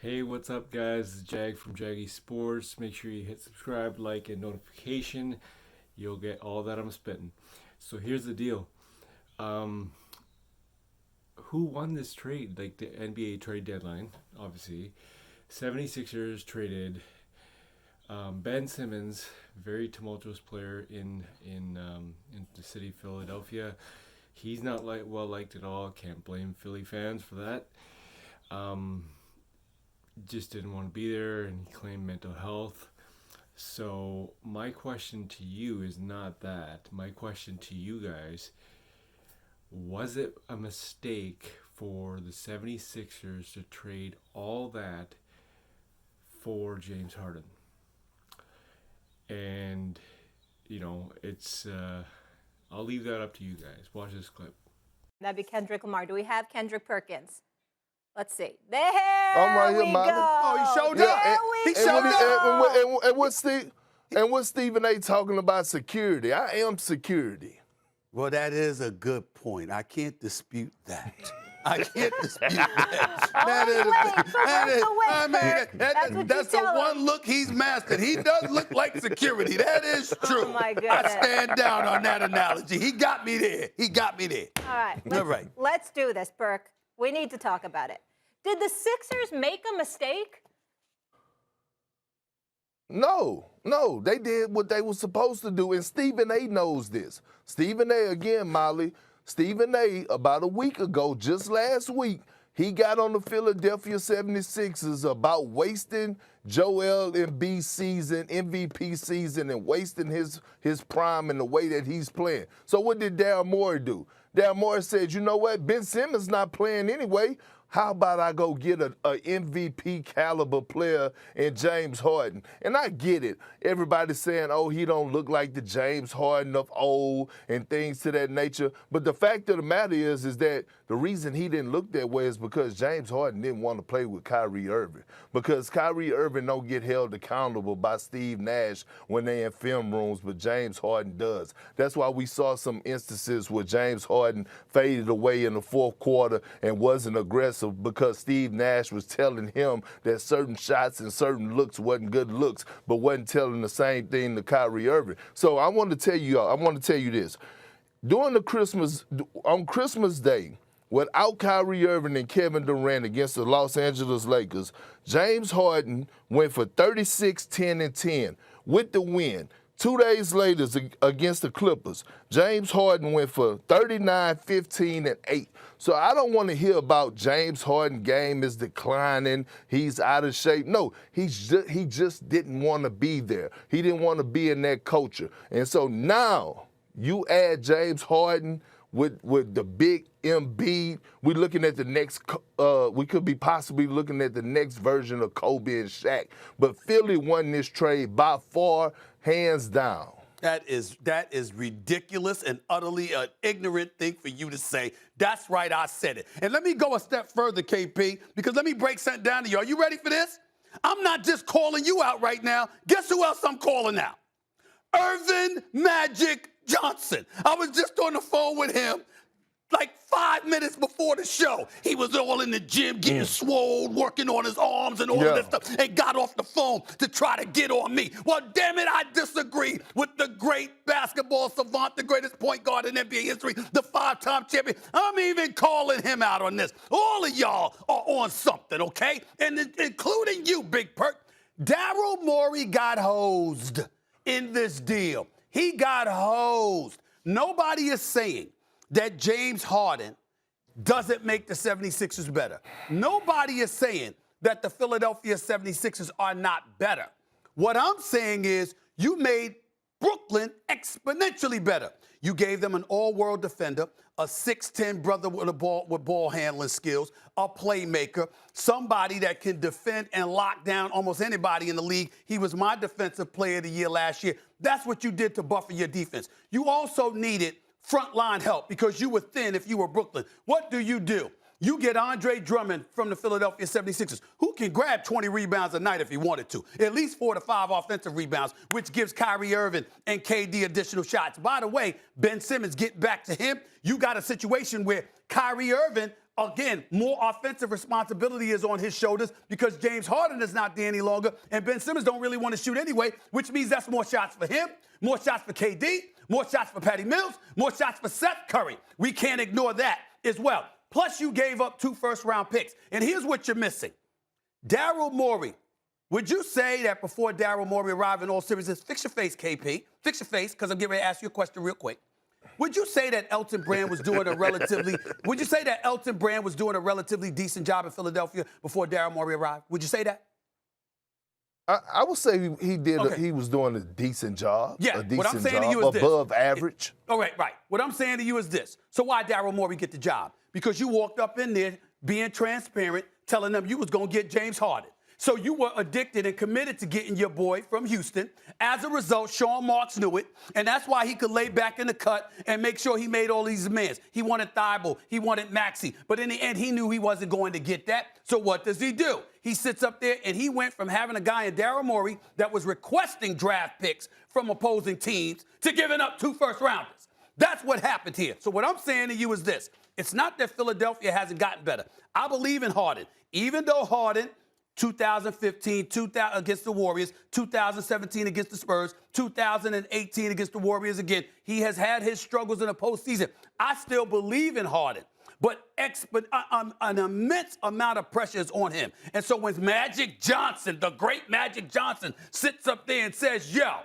Hey, what's up, guys? It's Jag from Jaggy Sports. Make sure you hit subscribe, like, and notification. You'll get all that I'm spitting. So here's the deal. Um, who won this trade? Like the NBA trade deadline, obviously. 76ers traded Ben Simmons, very tumultuous player in the city of Philadelphia. He's not well liked at all. Can't blame Philly fans for that. Um, just didn't want to be there, and he claimed mental health. So my question to you is not that. My question to you guys, was it a mistake for the 76ers to trade all that for James Harden? And it's I'll leave that up to you guys. Watch this clip. That'd be Kendrick Lamar. Do we have Kendrick Perkins? Let's see. There I'm right here, we Molly. go. Oh, he showed there up. We He showed up. And what's Stephen A. talking about security? I am security. Well, that is a good point. I can't dispute that. I can't dispute that. That's the one look he's mastered. He does look like security. That is true. Oh, my goodness. I stand down on that analogy. He got me there. All right. Let's do this, Burke. We need to talk about it. Did the Sixers make a mistake? No, they did what they were supposed to do, and Stephen A. knows this. Stephen A. again, Molly. Stephen A. about a week ago, just last week, he got on the Philadelphia 76ers about wasting Joel Embiid's season, MVP season, and wasting his prime in the way that he's playing. So what did Daryl Morey do? Daryl Morey said, you know what, Ben Simmons not playing anyway. How about I go get a MVP caliber player in James Harden? And I get it. Everybody's saying, oh, he don't look like the James Harden of old and things to that nature. But the fact of the matter is that the reason he didn't look that way is because James Harden didn't want to play with Kyrie Irving. Because Kyrie Irving don't get held accountable by Steve Nash when they're in film rooms, but James Harden does. That's why we saw some instances where James Harden faded away in the fourth quarter and wasn't aggressive because Steve Nash was telling him that certain shots and certain looks wasn't good looks, but wasn't telling the same thing to Kyrie Irving. So I want to tell you this. On Christmas Day, without Kyrie Irving and Kevin Durant against the Los Angeles Lakers, James Harden went for 36, 10, and 10 with the win. 2 days later against the Clippers, James Harden went for 39, 15, and 8. So I don't want to hear about James Harden game is declining, he's out of shape. No, he just didn't want to be there. He didn't want to be in that culture. And so now you add James Harden with the big Embiid, we're looking at the next. We could be possibly looking at the next version of Kobe and Shaq. But Philly won this trade by far, hands down. That is ridiculous and utterly an ignorant thing for you to say. That's right, I said it. And let me go a step further, KP, because let me break something down to you. Are you ready for this? I'm not just calling you out right now. Guess who else I'm calling out? Irvin Magic Johnson. I was just on the phone with him like 5 minutes before the show. He was all in the gym getting swole, working on his arms and all of this stuff, and got off the phone to try to get on me. Well, damn it, I disagree with the great basketball savant, the greatest point guard in NBA history, the 5-time champion. I'm even calling him out on this. All of y'all are on something, okay? And including you, Big Perk. Daryl Morey got hosed in this deal. He got hosed. Nobody is saying that James Harden doesn't make the 76ers better. Nobody is saying that the Philadelphia 76ers are not better. What I'm saying is you made Brooklyn exponentially better. You gave them an all-world defender, a 6'10 brother with ball handling skills, a playmaker, somebody that can defend and lock down almost anybody in the league. He was my defensive player of the year last year. That's what you did to buffer your defense. You also needed frontline help because you were thin if you were Brooklyn. What do? You get Andre Drummond from the Philadelphia 76ers, who can grab 20 rebounds a night if he wanted to, at least 4 to 5 offensive rebounds, which gives Kyrie Irving and KD additional shots. By the way, Ben Simmons, get back to him. You got a situation where Kyrie Irving again, more offensive responsibility is on his shoulders because James Harden is not there any longer, and Ben Simmons don't really want to shoot anyway, which means that's more shots for him, more shots for KD, more shots for Patty Mills, more shots for Seth Curry. We can't ignore that as well. Plus, you gave up 2 first-round picks. And here's what you're missing. Daryl Morey. Would you say that before Daryl Morey arrived in all seriousness, fix your face, KP, fix your face, because I'm getting ready to ask you a question real quick. Would you say that Elton Brand was doing a relatively decent job in Philadelphia before Daryl Morey arrived? Would you say that? I would say he did. Okay. He was doing a decent job. Yeah, a decent what I'm saying job, to you is this. above average. All right, right. What I'm saying to you is this. So why Daryl Morey get the job? Because you walked up in there being transparent, telling them you was going to get James Harden. So you were addicted and committed to getting your boy from Houston. As a result, Sean Marks knew it, and that's why he could lay back in the cut and make sure he made all these demands. He wanted Thibault, he wanted Maxey, but in the end, he knew he wasn't going to get that. So what does he do? He sits up there and he went from having a guy in Daryl Morey that was requesting draft picks from opposing teams to giving up 2 first-rounders. That's what happened here. So what I'm saying to you is this. It's not that Philadelphia hasn't gotten better. I believe in Harden. Even though Harden, 2015 against the Warriors, 2017 against the Spurs, 2018 against the Warriors again, he has had his struggles in the postseason. I still believe in Harden. But an immense amount of pressure is on him. And so when Magic Johnson, the great Magic Johnson, sits up there and says, yo,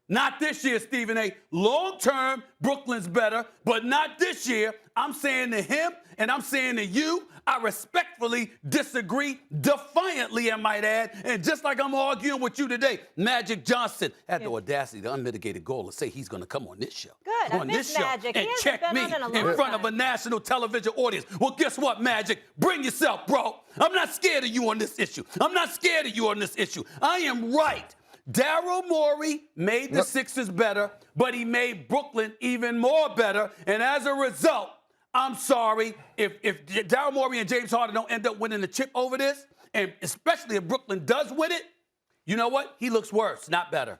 not this year, Stephen A. Long-term, Brooklyn's better, but not this year. I'm saying to him and I'm saying to you, I respectfully disagree, defiantly, I might add. And just like I'm arguing with you today, Magic Johnson had the audacity, the unmitigated goal to say he's going to come on this show. Good. On this show Magic. and check me in front of a national television audience. Well, guess what, Magic? Bring yourself, bro. I'm not scared of you on this issue. I'm not scared of you on this issue. I am right. Daryl Morey made the Sixers better, but he made Brooklyn even more better. And as a result, I'm sorry, if Daryl Morey and James Harden don't end up winning the chip over this, and especially if Brooklyn does win it, you know what? He looks worse, not better.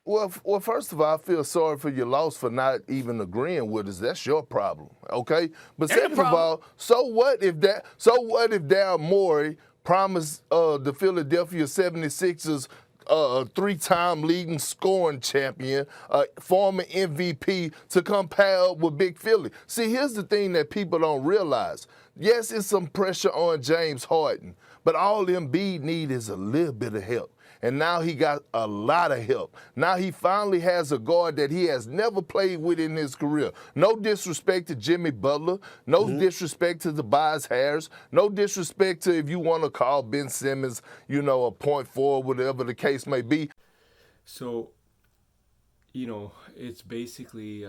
Well, first of all, I feel sorry for your loss for not even agreeing with us. That's your problem, okay? But second of all, so what if Daryl Morey promised the Philadelphia 76ers a 3-time leading scoring champion, former MVP, to come pair up with Big Philly? See, here's the thing that people don't realize. Yes, it's some pressure on James Harden, but all Embiid need is a little bit of help. And now he got a lot of help. Now he finally has a guard that he has never played with in his career. No disrespect to Jimmy Butler. No disrespect to Tobias Harris. No disrespect to, if you want to call Ben Simmons, you know, a point forward, whatever the case may be. So, you know, it's basically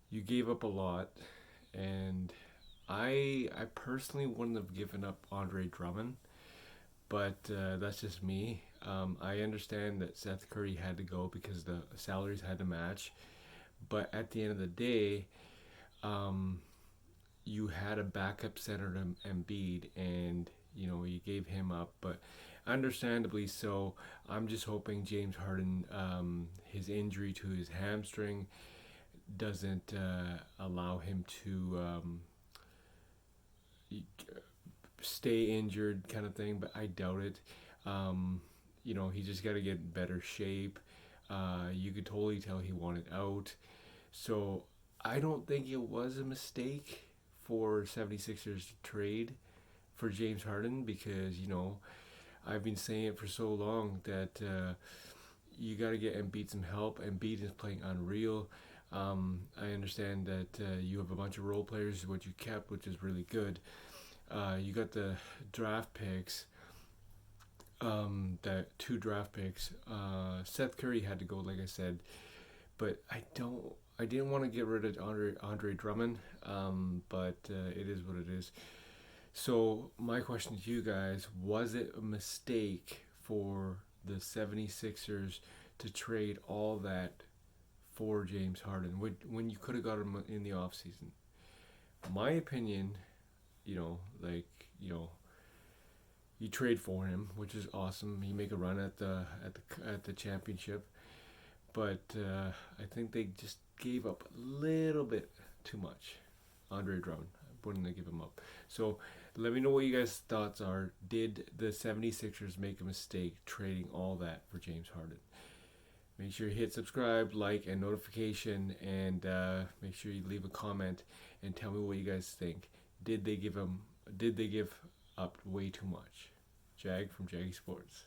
you gave up a lot. And I personally wouldn't have given up Andre Drummond. But that's just me. I understand that Seth Curry had to go because the salaries had to match. But at the end of the day, you had a backup center to Embiid, and you know you gave him up. But understandably so. I'm just hoping James Harden, his injury to his hamstring, doesn't allow him to stay injured kind of thing, but I doubt it. You know, he just got to get in better shape. You could totally tell he wanted out. So I don't think it was a mistake for 76ers to trade for James Harden because, you know, I've been saying it for so long that you got to get Embiid some help. Embiid is playing unreal. I understand that you have a bunch of role players, what you kept, which is really good. You got the draft picks, that 2 draft picks. Seth Curry had to go, like I said, but I didn't want to get rid of Andre Drummond, but it is what it is. So my question to you guys, was it a mistake for the 76ers to trade all that for James Harden when you could have got him in the offseason? My opinion, you know, you trade for him, which is awesome. You make a run at the championship, but I think they just gave up a little bit too much. Andre Drummond, I wouldn't give him up. So let me know what you guys' thoughts are. Did the 76ers make a mistake trading all that for James Harden? Make sure you hit subscribe, like, and notification, and make sure you leave a comment and tell me what you guys think. Did they give up way too much? Jag from Jaggy Sports.